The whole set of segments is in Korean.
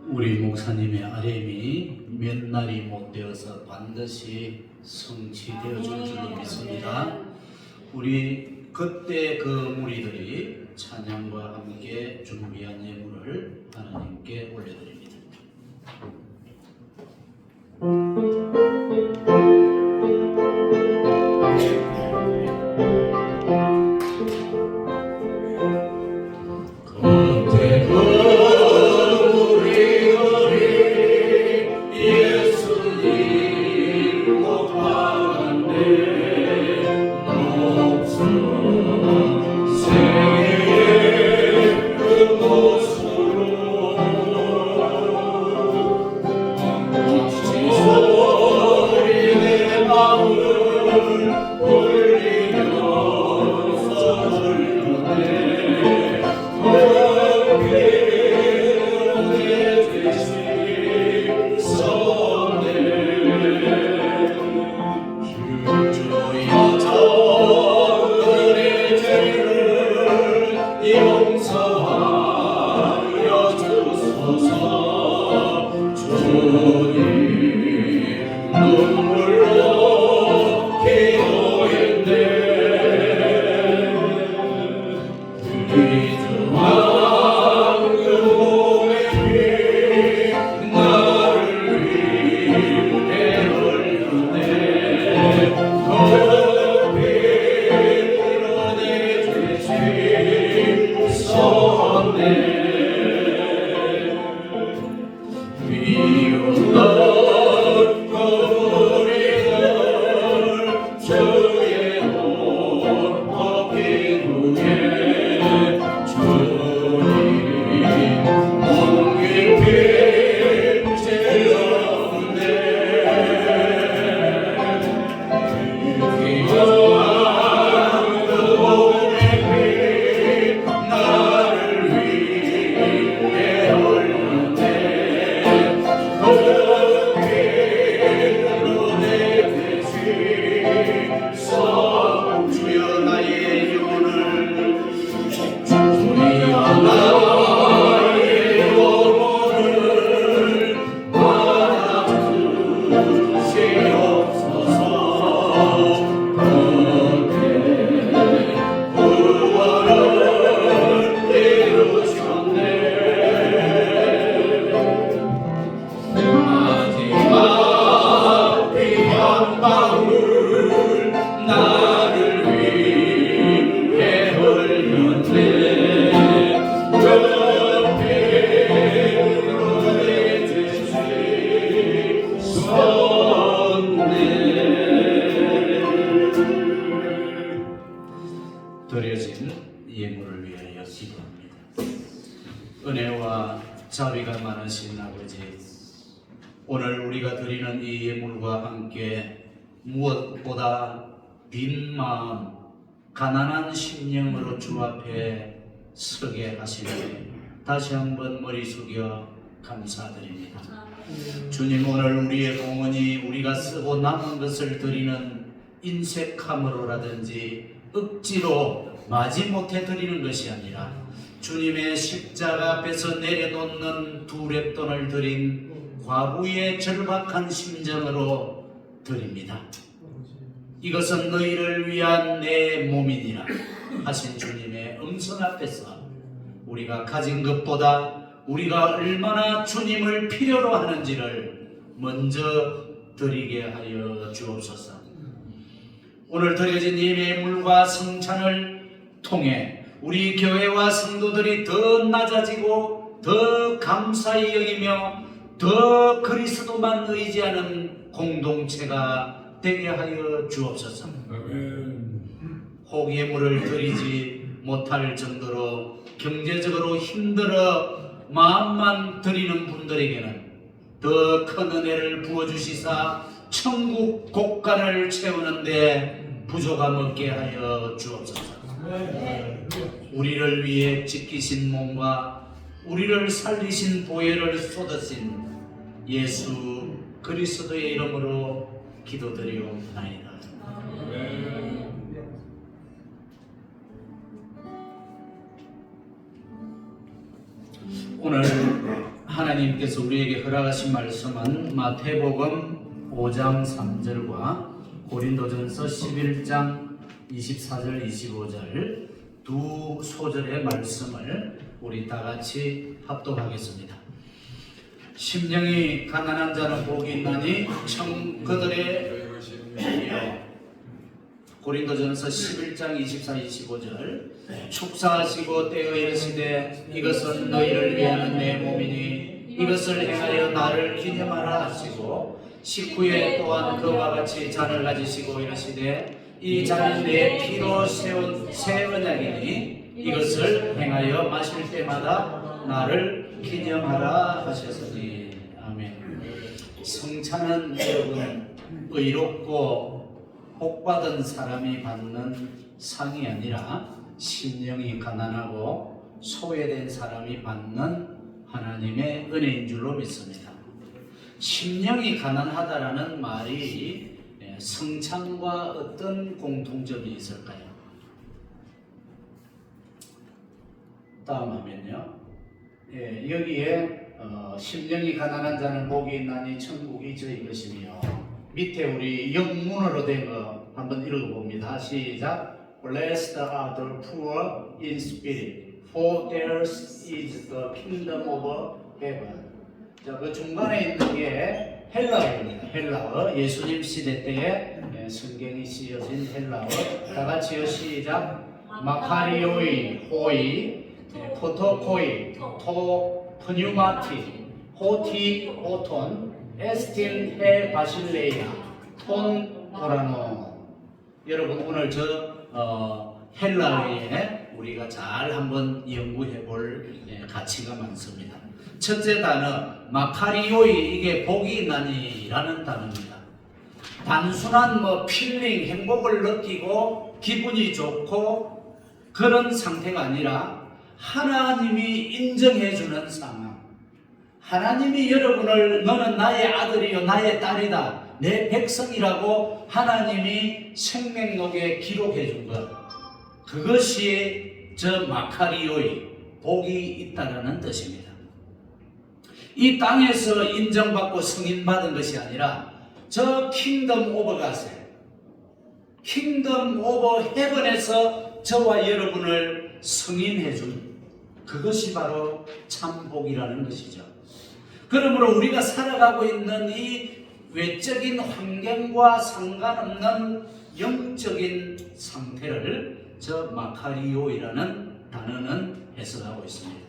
우리 목사님의 아뢰미 몇 날이 못 되어서 반드시 성취되어 줄 줄로 믿습니다. 우리 그때 그 무리들이 찬양과 함께 준비한 예물을 하나님께 올려드립니다. 드려진 예물을 위하여 기도합니다. 은혜와 자비가 많으신 아버지, 오늘 우리가 드리는 이 예물과 함께 무엇보다 빈 마음, 가난한 심령으로 주 앞에 서게 하시니 다시 한번 머리 숙여 감사드립니다. 주님, 오늘 우리의 공헌이 우리가 쓰고 남은 것을 드리는 인색함으로라든지 억지로 마지못해 드리는 것이 아니라 주님의 십자가 앞에서 내려놓는 두 랩돈을 드린 과부의 절박한 심정으로 드립니다. 이것은 너희를 위한 내 몸이니라 하신 주님의 음성 앞에서 우리가 가진 것보다 우리가 얼마나 주님을 필요로 하는지를 먼저 드리게 하여 주옵소서. 오늘 드려진 예물과 성찬을 통해 우리 교회와 성도들이 더 낮아지고 더 감사히 여기며 더 그리스도만 의지하는 공동체가 되게 하여 주옵소서. 혹예물을 드리지 못할 정도로 경제적으로 힘들어 마음만 드리는 분들에게는 더 큰 은혜를 부어주시사 천국 곳간을 채우는데 부족함 없게 하여 주옵소서. 우리를 위해 지키신 몸과 우리를 살리신 보혈을 쏟으신 예수 그리스도의 이름으로 기도드리옵나이다. 오늘 하나님 하나님께서 우리에게 허락하신 말씀은 마태복음 5장 3절과 고린도전서 11장 24절 25절 두 소절의 말씀을 우리 다 같이 합독하겠습니다. 심령이 가난한 자는 복이 있나니 그들의 고린도전서 11장 24, 25절 축사하시고 때에 이르시되 이것은 너희를 위하는 내 몸이니 이것을 행하여 나를 기념하라 하시고 19에 또한 그와 같이 잔을 가지시고 이르시되 이 잔은 내 피로 세운 새 언약이니 이것을 행하여 마실 때마다 나를 기념하라 하셨으니 아멘. 성찬은 여러분 의롭고 복받은 사람이 받는 상이 아니라 심령이 가난하고 소외된 사람이 받는 하나님의 은혜인 줄로 믿습니다. 심령이 가난하다라는 말이 성찬과 어떤 공통점이 있을까요? 다음 화면요. 여기에 심령이 가난한 자는 복이 있나니 천국이 저희 것이며 밑에 우리 영문으로 된 거 한번 읽어봅니다. 시작. Blessed are the poor in spirit, for theirs is the kingdom of heaven. 자, 그 중간에 있는 게 헬라어입니다. 헬라어. 예수님 시대 때에 성경이 쓰여진 헬라어. 다 같이요. 시작. 마카리오이, 호이, 포토코이, 토, 프뉴마티, 호티, 오톤, 에스틴, 헤, 바실레이아, 톤, 보라노. 여러분 오늘 헬라어에 우리가 잘 한번 연구해 볼 가치가 많습니다. 첫째 단어 마카리오이, 이게 복이 있나니라는 단어입니다. 단순한 필링, 행복을 느끼고 기분이 좋고 그런 상태가 아니라 하나님이 인정해 주는 상황. 하나님이 여러분을 너는 나의 아들이요 나의 딸이다, 내 백성이라고 하나님이 생명록에 기록해 준 것, 그것이 저 마카리오의 복이 있다는 뜻입니다. 이 땅에서 인정받고 승인받은 것이 아니라 저 킹덤 오브 가세, 킹덤 오브 헤븐에서 저와 여러분을 승인해 준 그것이 바로 참 복이라는 것이죠. 그러므로 우리가 살아가고 있는 이 외적인 환경과 상관없는 영적인 상태를 저 마카리오이라는 단어는 해석하고 있습니다.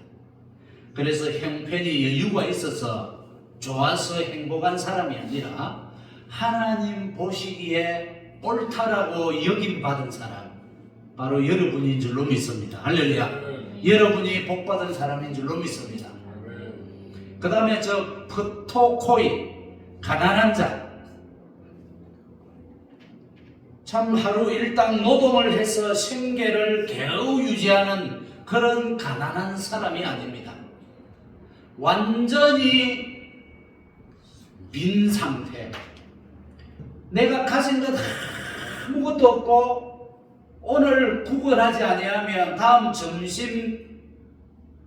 그래서 형편이 여유가 있어서 좋아서 행복한 사람이 아니라 하나님 보시기에 옳다라고 여김받은 사람, 바로 여러분인 줄로 믿습니다. 할렐루야. 여러분이 복받은 사람인 줄로 믿습니다. 그 다음에 저 프토코이, 가난한 자. 참 하루 일당 노동을 해서 생계를 겨우 유지하는 그런 가난한 사람이 아닙니다. 완전히 빈 상태. 내가 가진 것 아무것도 없고 오늘 구걸하지 아니하면 다음 점심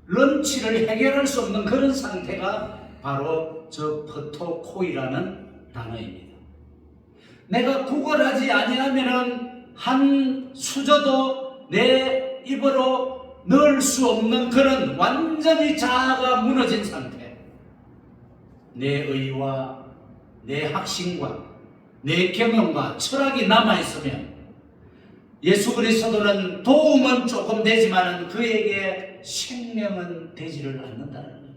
런치를 해결할 수 없는 그런 상태가 바로 저 포토코이라는 단어입니다. 내가 구걸하지 아니하면 한 수저도 내 입으로 넣을 수 없는 그런 완전히 자아가 무너진 상태. 내 의와 내 확신과 내 경험과 철학이 남아있으면 예수 그리스도는 도움은 조금 되지만 그에게 생명은 되지를 않는다는 거예요.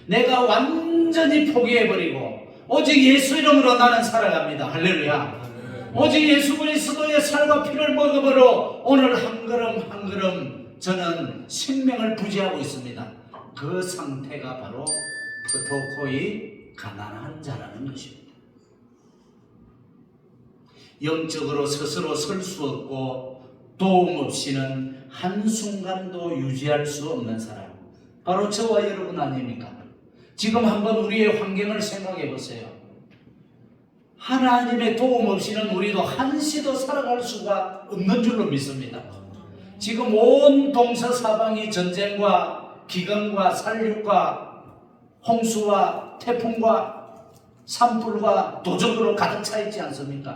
내가 완전히 포기해버리고 오직 예수 이름으로 나는 살아갑니다. 할렐루야. 오직 예수 그리스도의 살과 피를 먹음으로 오늘 한 걸음 한 걸음 저는 생명을 부지하고 있습니다. 그 상태가 바로 포토코이, 가난한 자라는 것입니다. 영적으로 스스로 설 수 없고 도움 없이는 한순간도 유지할 수 없는 사람, 바로 저와 여러분 아닙니까? 지금 한번 우리의 환경을 생각해 보세요. 하나님의 도움 없이는 우리도 한시도 살아갈 수가 없는 줄로 믿습니다. 지금 온 동서사방이 전쟁과 기근과 살육과 홍수와 태풍과 산불과 도적으로 가득 차 있지 않습니까?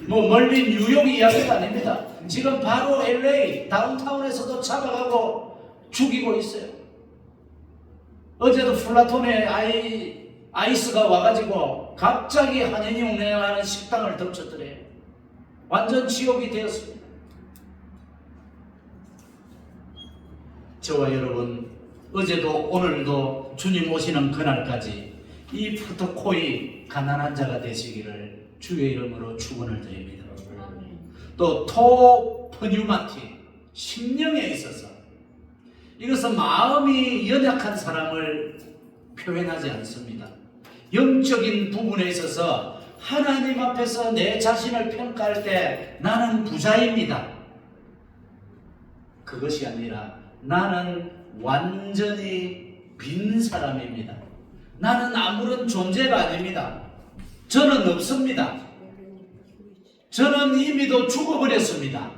뭐 멀리 뉴욕 이야기가 아닙니다. 지금 바로 LA 다운타운에서도 잡아가고 죽이고 있어요. 어제도 플라톤의 아이스가 와가지고 갑자기 한인이 운행하는 식당을 덮쳤더래요. 완전 지옥이 되었습니다. 저와 여러분, 어제도 오늘도 주님 오시는 그날까지 이 푸트코이 가난한 자가 되시기를 주의 이름으로 축원을 드립니다. 또 토프뉴마티 심령에 있어서 이것은 마음이 연약한 사람을 표현하지 않습니다. 영적인 부분에 있어서 하나님 앞에서 내 자신을 평가할 때 나는 부자입니다. 그것이 아니라 나는 완전히 빈 사람입니다. 나는 아무런 존재가 아닙니다. 저는 없습니다. 저는 이미도 죽어버렸습니다.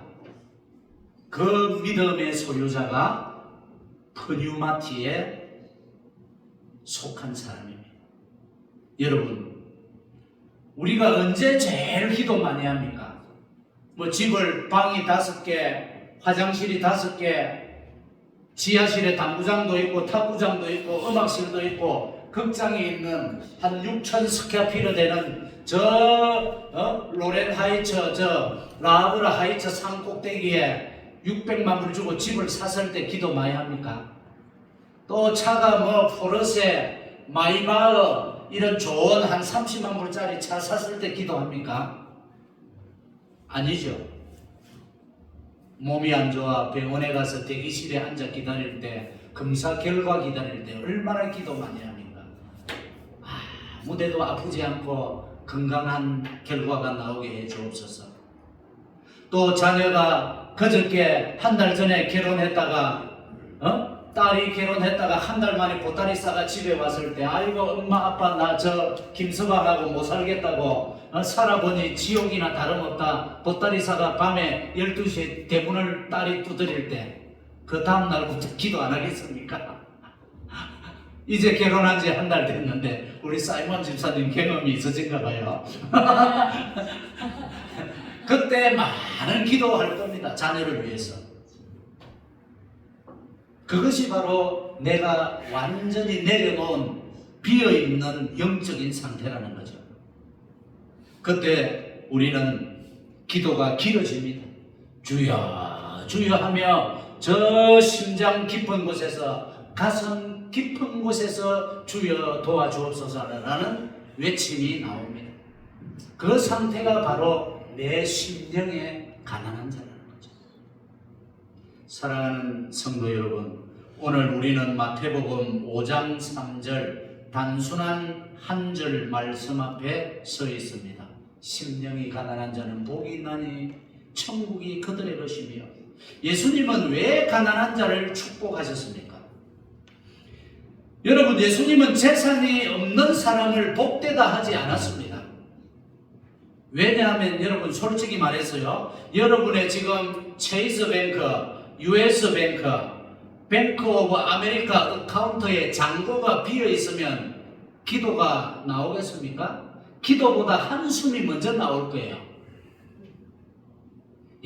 그 믿음의 소유자가 프뉴마티에 속한 사람입니다. 여러분, 우리가 언제 제일 기도 많이 합니까? 뭐 집을 방이 5개, 화장실이 5개, 지하실에 당구장도 있고 탁구장도 있고 음악실도 있고 극장이 있는 한 6,000 스퀘어피트 되는 로렌 하이처 라브라 하이처 산 꼭대기에 600만 불 주고 집을 샀을 때 기도 많이 합니까? 또 차가 뭐 포르쉐, 마이바흐 이런 좋은 한 30만 불짜리 차 샀을 때 기도합니까? 아니죠. 몸이 안 좋아 병원에 가서 대기실에 앉아 기다릴 때, 검사 결과 기다릴 때 얼마나 기도 많이 합니까? 아무데도 아프지 않고 건강한 결과가 나오게 해 주옵소서. 또 자녀가 그저께 한 달 전에 결혼했다가 딸이 결혼했다가 한 달 만에 보따리 싸가 집에 왔을 때, 아이고 엄마 아빠 나 저 김서방하고 못 살겠다고 살아보니 지옥이나 다름없다. 보따리 싸가 밤에 12시에 대문을 딸이 두드릴 때 그 다음날부터 기도 안 하겠습니까? 이제 결혼한 지 한 달 됐는데 우리 사이먼 집사님 경험이 있으신가 봐요. 그때 많은 기도할 겁니다. 자녀를 위해서. 그것이 바로 내가 완전히 내려놓은 비어있는 영적인 상태라는 거죠. 그때 우리는 기도가 길어집니다. 주여 주여 하며 저 심장 깊은 곳에서, 가슴 깊은 곳에서 주여 도와주옵소서라는 외침이 나옵니다. 그 상태가 바로 내 심령의 가난한 자라는 거죠. 사랑하는 성도 여러분, 오늘 우리는 마태복음 5장 3절 단순한 한 절 말씀 앞에 서 있습니다. 심령이 가난한 자는 복이 있나니 천국이 그들의 것이며. 예수님은 왜 가난한 자를 축복하셨습니까? 여러분, 예수님은 재산이 없는 사람을 복되다 하지 않았습니다. 왜냐하면 여러분, 솔직히 말해서요, 여러분의 지금 체이스 뱅크, US 뱅크, 뱅크 오브 아메리카 카운터에 잔고가 비어 있으면 기도가 나오겠습니까? 기도보다 한숨이 먼저 나올 거예요.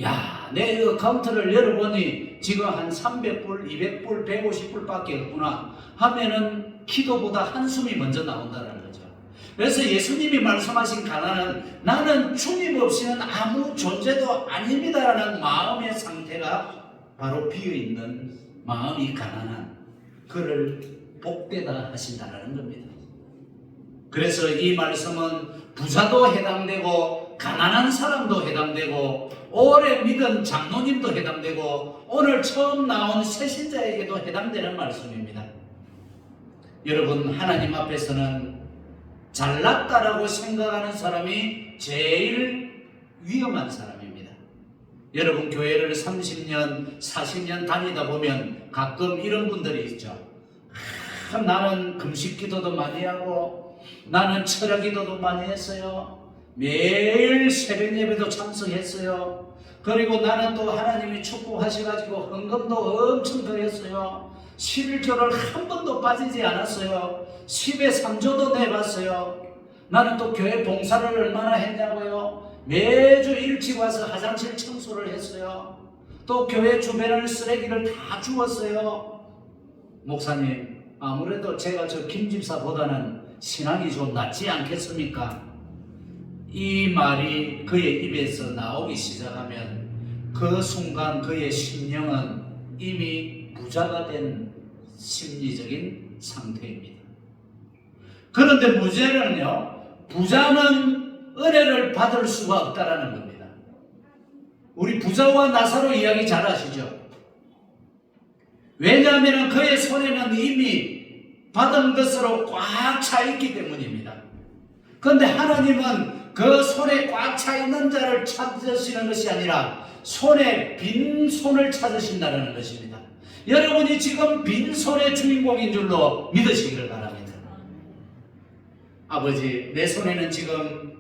야, 내 카운터를 열어보니 지금 한 300불, 200불, 150불밖에 없구나 하면은 기도보다 한숨이 먼저 나온다는 거죠. 그래서 예수님이 말씀하신 가난은 나는 주님 없이는 아무 존재도 아닙니다라는 마음의 상태가 바로 비어있는, 마음이 가난한 그를 복되다 하신다는 겁니다. 그래서 이 말씀은 부자도 해당되고 가난한 사람도 해당되고 오래 믿은 장로님도 해당되고 오늘 처음 나온 새신자에게도 해당되는 말씀입니다. 여러분, 하나님 앞에서는 잘났다라고 생각하는 사람이 제일 위험한 사람입니다. 여러분, 교회를 30년, 40년 다니다 보면 가끔 이런 분들이 있죠. 나는 금식 기도도 많이 하고 나는 철야 기도도 많이 했어요. 매일 새벽 예배도 참석했어요. 그리고 나는 또 하나님이 축복하셔가지고 헌금도 엄청 드렸어요. 11조를 한 번도 빠지지 않았어요. 10의 3조도 내봤어요. 나는 또 교회 봉사를 얼마나 했냐고요. 매주 일찍 와서 화장실 청소를 했어요. 또 교회 주변을 쓰레기를 다 주웠어요. 목사님, 아무래도 제가 저 김집사보다는 신앙이 좀 낫지 않겠습니까? 이 말이 그의 입에서 나오기 시작하면 그 순간 그의 심령은 이미 부자가 된 심리적인 상태입니다. 그런데 부자는 은혜를 받을 수가 없다라는 겁니다. 우리 부자와 나사로 이야기 잘 아시죠? 왜냐하면 그의 손에는 이미 받은 것으로 꽉 차 있기 때문입니다. 그런데 하나님은 그 손에 꽉 차 있는 자를 찾으시는 것이 아니라 손에 빈 손을 찾으신다는 것입니다. 여러분이 지금 빈손의 주인공인 줄로 믿으시기를 바랍니다. 아버지, 내 손에는 지금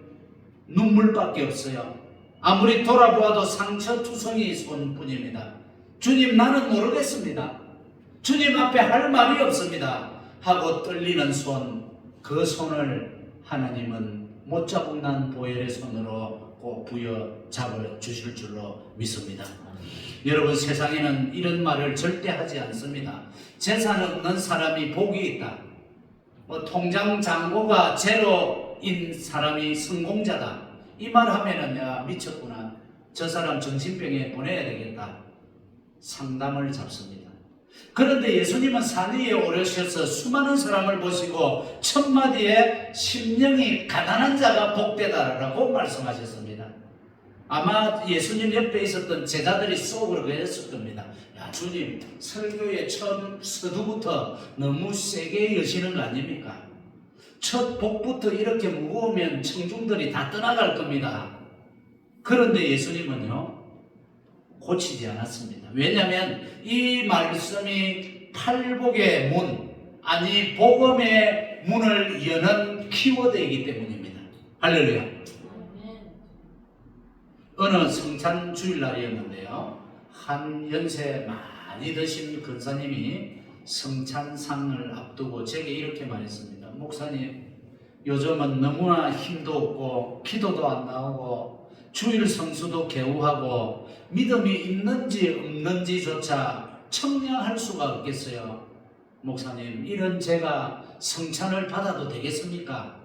눈물밖에 없어요. 아무리 돌아보아도 상처투성이 손뿐입니다. 주님, 나는 모르겠습니다. 주님 앞에 할 말이 없습니다 하고 떨리는 손, 그 손을 하나님은 못자국난 보혈의 손으로 꼭 부여잡아 주실 줄로 믿습니다. 여러분, 세상에는 이런 말을 절대 하지 않습니다. 재산 없는 사람이 복이 있다. 통장 잔고가 제로인 사람이 성공자다. 이 말 하면은 내가 미쳤구나. 저 사람 정신병에 보내야 되겠다. 상담을 잡습니다. 그런데 예수님은 산 위에 오르셔서 수많은 사람을 보시고 첫 마디에 심령이 가난한 자가 복되다라고 말씀하셨습니다. 아마 예수님 옆에 있었던 제자들이 속으로 그랬을 겁니다. 야, 주님, 설교의 처음 서두부터 너무 세게 여시는 거 아닙니까? 첫 복부터 이렇게 무거우면 청중들이 다 떠나갈 겁니다. 그런데 예수님은요, 고치지 않았습니다. 왜냐하면 이 말씀이 팔복의 문, 아니 복음의 문을 여는 키워드이기 때문입니다. 할렐루야. 어느 성찬 주일날이었는데요, 한 연세 많이 드신 근사님이 성찬상을 앞두고 제게 이렇게 말했습니다. 목사님, 요즘은 너무나 힘도 없고 기도도 안 나오고 주일 성수도 개우하고 믿음이 있는지 없는지조차 청량할 수가 없겠어요. 목사님, 이런 제가 성찬을 받아도 되겠습니까?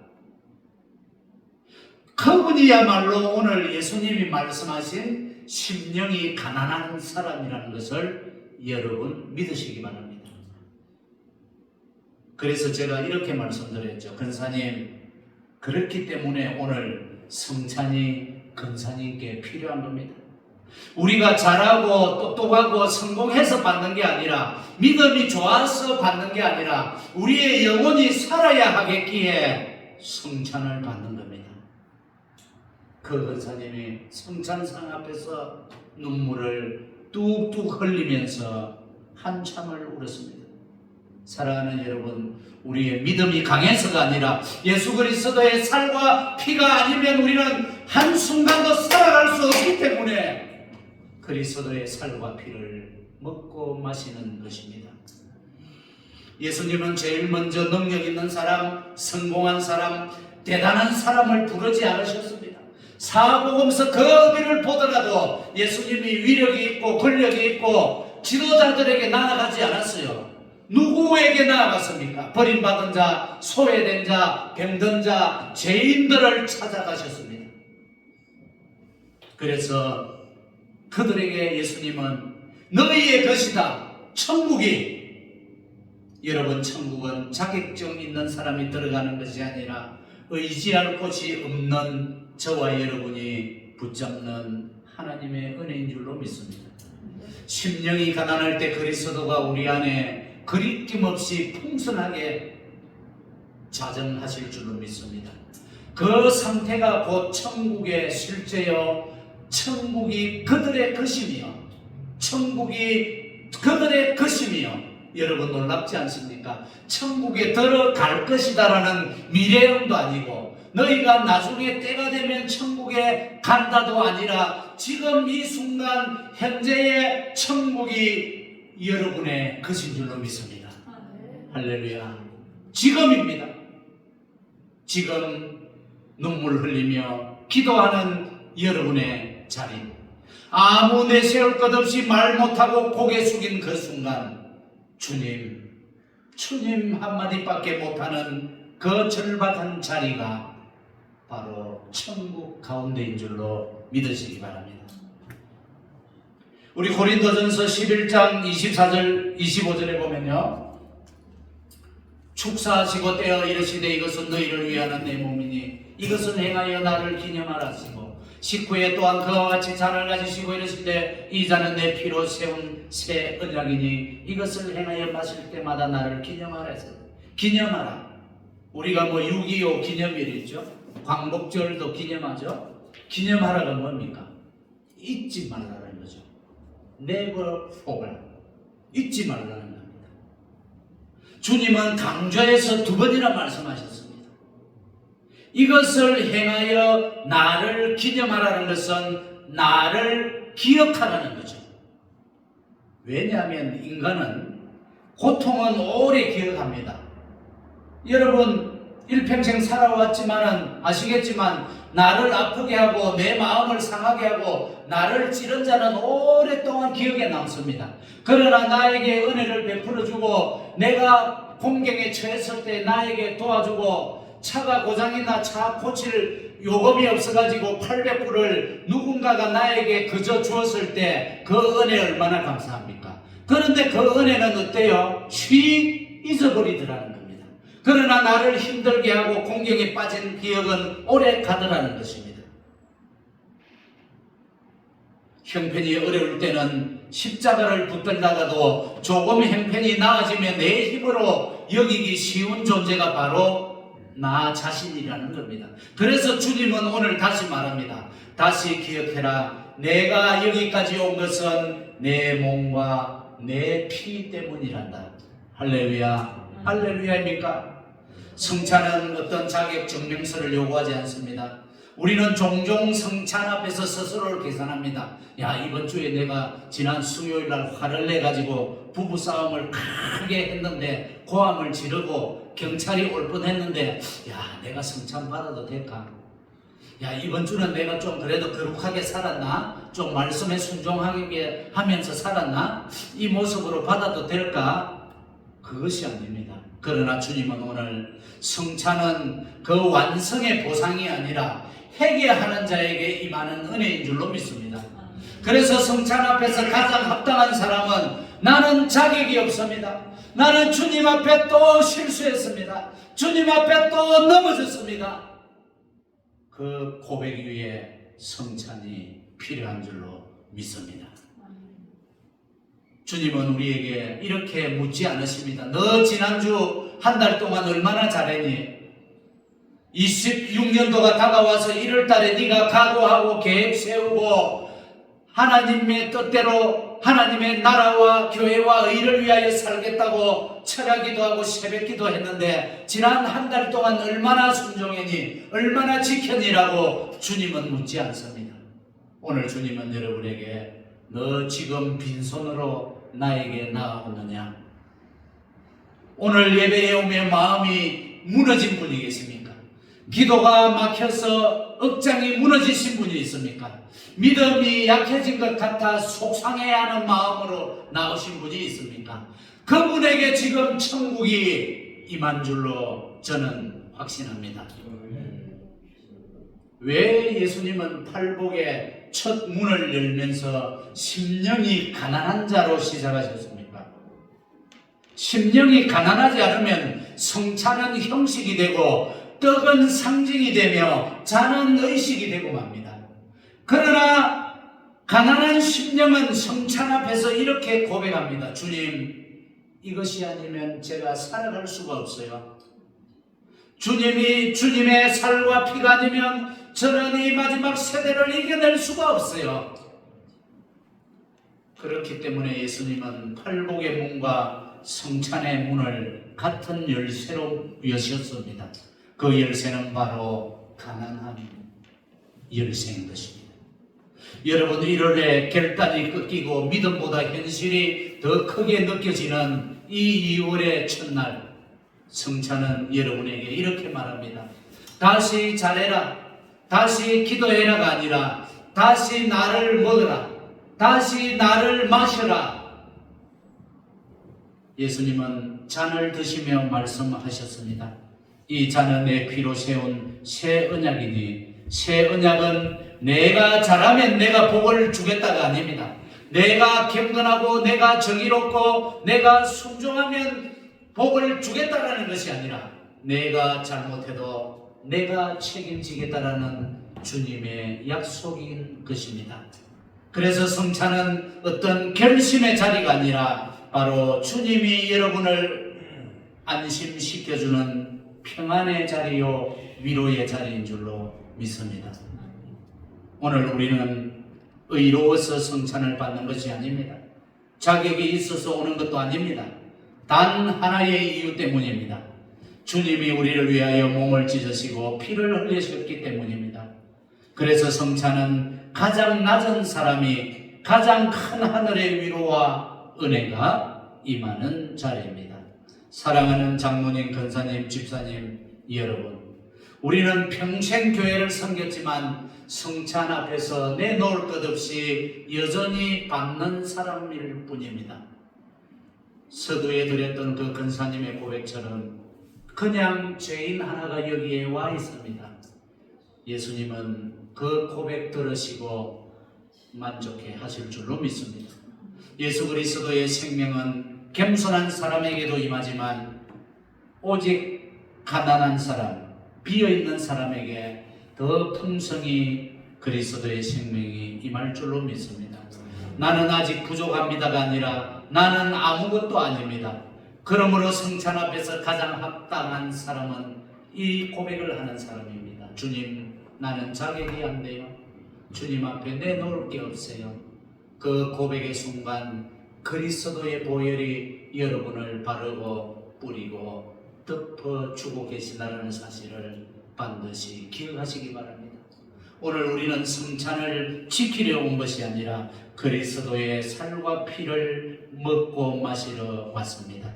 그분이야말로 오늘 예수님이 말씀하신 심령이 가난한 사람이라는 것을 여러분 믿으시기 바랍니다. 그래서 제가 이렇게 말씀드렸죠. 근사님, 그렇기 때문에 오늘 성찬이 근사님께 필요한 겁니다. 우리가 잘하고 똑똑하고 성공해서 받는 게 아니라, 믿음이 좋아서 받는 게 아니라 우리의 영혼이 살아야 하겠기에 성찬을 받는 겁니다. 그 근사님이 성찬상 앞에서 눈물을 뚝뚝 흘리면서 한참을 울었습니다. 사랑하는 여러분, 우리의 믿음이 강해서가 아니라 예수 그리스도의 살과 피가 아니면 우리는 한순간도 살아갈 수 없기 때문에 그리스도의 살과 피를 먹고 마시는 것입니다. 예수님은 제일 먼저 능력 있는 사람, 성공한 사람, 대단한 사람을 부르지 않으셨습니다. 사복음서 그 어디를 보더라도 예수님이 위력이 있고 권력이 있고 지도자들에게 나아가지 않았어요. 누구에게 나아갔습니까? 버림받은 자, 소외된 자, 병든 자, 죄인들을 찾아가셨습니다. 그래서 그들에게 예수님은 너희의 것이다, 천국이. 여러분, 천국은 자격증 있는 사람이 들어가는 것이 아니라 의지할 곳이 없는 저와 여러분이 붙잡는 하나님의 은혜인 줄로 믿습니다. 심령이 가난할 때 그리스도가 우리 안에 그리낌 없이 풍성하게 자정하실 줄로 믿습니다. 그 상태가 곧 천국의 실제요, 천국이 그들의 것이며, 천국이 그들의 것이며, 여러분 놀랍지 않습니까? 천국에 들어갈 것이다라는 미래음도 아니고, 너희가 나중에 때가 되면 천국에 간다도 아니라 지금 이 순간 현재의 천국이 여러분의 것인 줄로 믿습니다. 할렐루야. 지금입니다. 지금 눈물 흘리며 기도하는 여러분의 자리, 아무 내세울 것 없이 말 못하고 고개 숙인 그 순간 주님 한마디밖에 못하는 그 절박한 자리가 바로 천국 가운데인 줄로 믿으시기 바랍니다. 우리 고린도전서 11장 24절 25절에 보면요, 축사하시고 떼어 이르시되 이것은 너희를 위하는 내 몸이니 이것은 행하여 나를 기념하라 하시고, 19에 또한 그와 같이 잔을 가지시고 이르시되 이 잔은 내 피로 세운 새 언약이니 이것을 행하여 마실 때마다 나를 기념하라 해서, 기념하라. 우리가 6.25 기념일 있죠. 광복절도 기념하죠. 기념하라가 뭡니까? 잊지 말라는 거죠. Never forget. 잊지 말라는 겁니다. 주님은 강조해서 2번이나 말씀하셨습니다. 이것을 행하여 나를 기념하라는 것은 나를 기억하라는 거죠. 왜냐하면 인간은 고통은 오래 기억합니다. 여러분 일평생 살아왔지만은 아시겠지만, 나를 아프게 하고 내 마음을 상하게 하고 나를 찌른 자는 오랫동안 기억에 남습니다. 그러나 나에게 은혜를 베풀어주고 내가 공경에 처했을 때 나에게 도와주고, 차가 고장이나 차 고칠 요금이 없어가지고 800불을 누군가가 나에게 그저 주었을 때 그 은혜 얼마나 감사합니까? 그런데 그 은혜는 어때요? 쉬 잊어버리더라는 겁니다. 그러나 나를 힘들게 하고 공경에 빠진 기억은 오래 가더라는 것입니다. 형편이 어려울 때는 십자가를 붙들다가도 조금 형편이 나아지면 내 힘으로 여기기 쉬운 존재가 바로 나 자신이라는 겁니다. 그래서 주님은 오늘 다시 말합니다. 다시 기억해라. 내가 여기까지 온 것은 내 몸과 내 피 때문이란다. 할렐루야. 할렐루야입니까? 성찬은 어떤 자격 증명서를 요구하지 않습니다. 우리는 종종 성찬 앞에서 스스로를 계산합니다. 야, 이번 주에 내가 지난 수요일 날 화를 내가지고 부부싸움을 크게 했는데 고함을 지르고 경찰이 올 뻔했는데, 야, 내가 성찬 받아도 될까? 야, 이번 주는 내가 좀 그래도 거룩하게 살았나? 좀 말씀에 순종하게 하면서 살았나? 이 모습으로 받아도 될까? 그것이 아닙니다. 그러나 주님은 오늘 성찬은 그 완성의 보상이 아니라 회개하는 자에게 임하는 은혜인 줄로 믿습니다. 그래서 성찬 앞에서 가장 합당한 사람은, 나는 자격이 없습니다. 나는 주님 앞에 또 실수했습니다. 주님 앞에 또 넘어졌습니다. 그 고백 위에 성찬이 필요한 줄로 믿습니다. 주님은 우리에게 이렇게 묻지 않으십니다. 너 지난주 한 달 동안 얼마나 잘했니? 26년도가 다가와서 1월달에 네가 각오하고 계획 세우고 하나님의 뜻대로 하나님의 나라와 교회와 의를 위하여 살겠다고 철야기도 하고 새벽기도 했는데, 지난 한 달 동안 얼마나 순종했니? 얼마나 지켰니라고 주님은 묻지 않습니다. 오늘 주님은 여러분에게, 너 지금 빈손으로 나에게 나아오느냐? 오늘 예배에 오면 마음이 무너진 분이 계십니까? 기도가 막혀서 억장이 무너지신 분이 있습니까? 믿음이 약해진 것 같아 속상해하는 마음으로 나오신 분이 있습니까? 그분에게 지금 천국이 임한 줄로 저는 확신합니다. 왜 예수님은 팔복의 첫 문을 열면서 심령이 가난한 자로 시작하셨습니까? 심령이 가난하지 않으면 성찬은 형식이 되고 떡은 상징이 되며 잔은 의식이 되고 맙니다. 그러나 가난한 심령은 성찬 앞에서 이렇게 고백합니다. 주님, 이것이 아니면 제가 살아갈 수가 없어요. 주님이 주님의 살과 피가 아니면 저는 이 마지막 세대를 이겨낼 수가 없어요. 그렇기 때문에 예수님은 팔복의 문과 성찬의 문을 같은 열쇠로 여셨습니다. 그 열쇠는 바로 가난한 열쇠인 것입니다. 여러분 1월에 결단이 꺾이고 믿음보다 현실이 더 크게 느껴지는 이 2월의 첫날, 성찬은 여러분에게 이렇게 말합니다. 다시 잘해라, 다시 기도해라가 아니라 다시 나를 먹어라, 다시 나를 마셔라. 예수님은 잔을 드시며 말씀하셨습니다. 이 잔은 내 피로 세운 새 언약이니, 새 언약은 내가 잘하면 내가 복을 주겠다가 아닙니다. 내가 경건하고 내가 정의롭고 내가 순종하면 복을 주겠다라는 것이 아니라 내가 잘못해도 내가 책임지겠다라는 주님의 약속인 것입니다. 그래서 성찬은 어떤 결심의 자리가 아니라 바로 주님이 여러분을 안심시켜주는 평안의 자리요 위로의 자리인 줄로 믿습니다. 오늘 우리는 의로워서 성찬을 받는 것이 아닙니다. 자격이 있어서 오는 것도 아닙니다. 단 하나의 이유 때문입니다. 주님이 우리를 위하여 몸을 찢으시고 피를 흘리셨기 때문입니다. 그래서 성찬은 가장 낮은 사람이 가장 큰 하늘의 위로와 은혜가 임하는 자리입니다. 사랑하는 장로님, 권사님, 집사님 여러분, 우리는 평생 교회를 섬겼지만 성찬 앞에서 내놓을 것 없이 여전히 받는 사람일 뿐입니다. 서두에 드렸던 그 권사님의 고백처럼 그냥 죄인 하나가 여기에 와 있습니다. 예수님은 그 고백 들으시고 만족해 하실 줄로 믿습니다. 예수 그리스도의 생명은 겸손한 사람에게도 임하지만 오직 가난한 사람, 비어있는 사람에게 더 풍성히 그리스도의 생명이 임할 줄로 믿습니다. 나는 아직 부족합니다가 아니라 나는 아무것도 아닙니다. 그러므로 성찬 앞에서 가장 합당한 사람은 이 고백을 하는 사람입니다. 주님, 나는 자격이 안 돼요. 주님 앞에 내놓을 게 없어요. 그 고백의 순간 그리스도의 보혈이 여러분을 바르고 뿌리고 덮어주고 계시다는 사실을 반드시 기억하시기 바랍니다. 오늘 우리는 성찬을 지키려 온 것이 아니라 그리스도의 살과 피를 먹고 마시러 왔습니다.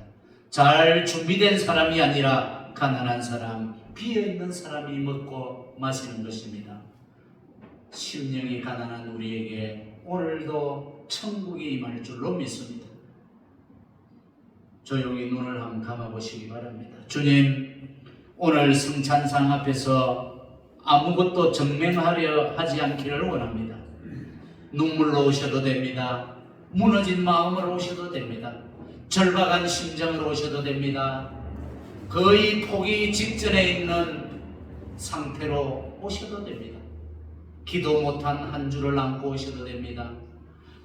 잘 준비된 사람이 아니라 가난한 사람, 비어있는 사람이 먹고 마시는 것입니다. 심령이 가난한 우리에게 오늘도 천국이 임할 줄로 믿습니다. 조용히 눈을 한번 감아보시기 바랍니다. 주님, 오늘 성찬상 앞에서 아무것도 증명하려 하지 않기를 원합니다. 눈물로 오셔도 됩니다. 무너진 마음으로 오셔도 됩니다. 절박한 심정으로 오셔도 됩니다. 거의 포기 직전에 있는 상태로 오셔도 됩니다. 기도 못한 한 주를 안고 오셔도 됩니다.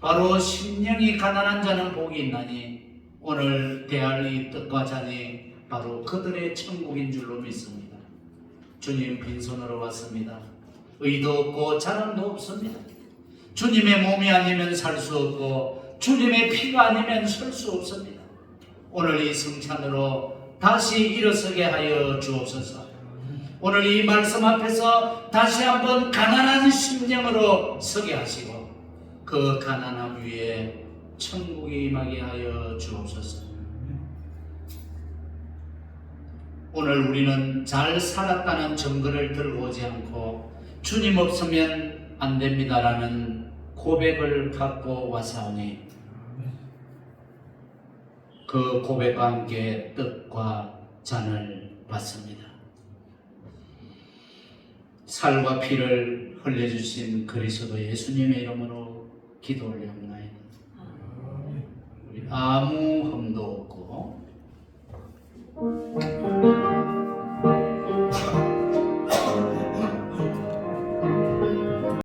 바로 심령이 가난한 자는 복이 있나니 오늘 대할 이 떡과 잔이 바로 그들의 천국인 줄로 믿습니다. 주님, 빈손으로 왔습니다. 의도 없고 자랑도 없습니다. 주님의 몸이 아니면 살 수 없고 주님의 피가 아니면 설 수 없습니다. 오늘 이 성찬으로 다시 일어서게 하여 주옵소서. 오늘 이 말씀 앞에서 다시 한번 가난한 심령으로 서게 하시고 그 가난함 위에 천국이 임하게 하여 주옵소서. 오늘 우리는 잘 살았다는 증거를 들고 오지 않고 주님 없으면 안 됩니다라는 고백을 갖고 와사오니 그 고백과 함께 떡과 잔을 받습니다. 살과 피를 흘려주신 그리스도 예수님의 이름으로 기도 올려옵나이다. 아무